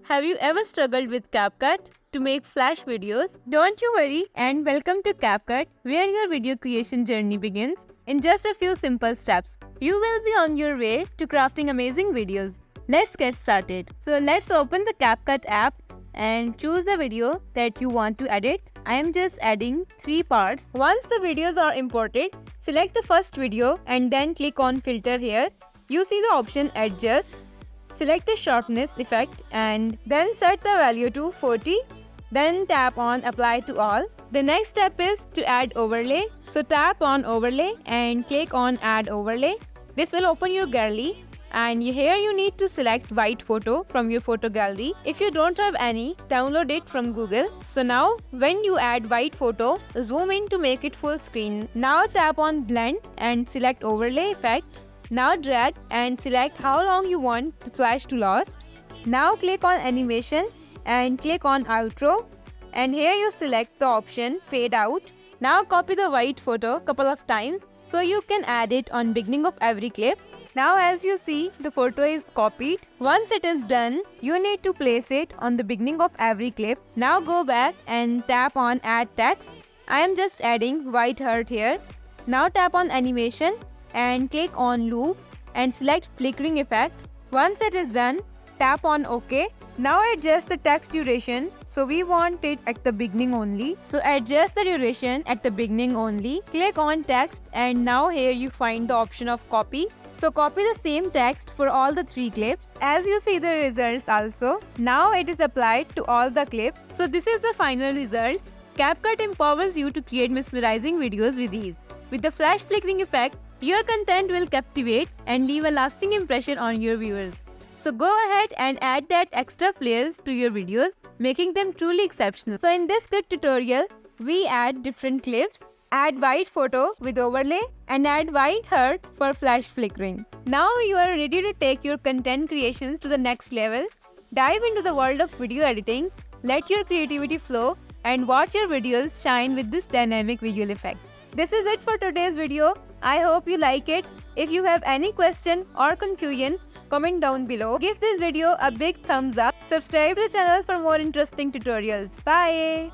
Have you ever struggled with CapCut to make flash videos? Don't you worry and welcome to CapCut, where your video creation journey begins in just a few simple steps. You will be on your way to crafting amazing videos. Let's get started. So let's open the CapCut app and choose the video that you want to edit. I am just adding 3 parts. Once the videos are imported, select the first video and then click on filter here. You see the option adjust. Select the sharpness effect and then set the value to 40. Then tap on apply to all. The next step is to add overlay. So tap on overlay and click on add overlay. This will open your gallery and here you need to select white photo from your photo gallery. If you don't have any, download it from Google. So now when you add white photo, zoom in to make it full screen. Now tap on blend and select overlay effect. Now drag and select how long you want the flash to last. Now click on animation and click on outro and here you select the option fade out. Now copy the white photo couple of times so you can add it on beginning of every clip. Now as you see, the photo is copied. Once it is done, you need to place it on the beginning of every clip. Now go back and tap on add text. I am just adding white heart here. Now tap on animation and click on loop and select flickering effect. Once it is done, tap on OK. Now adjust the text duration. So we want it at the beginning only. So adjust the duration at the beginning only. Click on text and now here you find the option of copy. So copy the same text for all the 3 clips. As you see the results also. Now it is applied to all the clips. So this is the final results. CapCut empowers you to create mesmerizing videos with ease. With the flash flickering effect, your content will captivate and leave a lasting impression on your viewers. So go ahead and add that extra flares to your videos, making them truly exceptional. So in this quick tutorial, we add different clips, add white photo with overlay and add white heart for flash flickering. Now you are ready to take your content creations to the next level. Dive into the world of video editing, let your creativity flow and watch your videos shine with this dynamic visual effect. This is it for today's video. I hope you like it. If you have any question or confusion, comment down below. Give this video a big thumbs up. Subscribe to the channel for more interesting tutorials. Bye!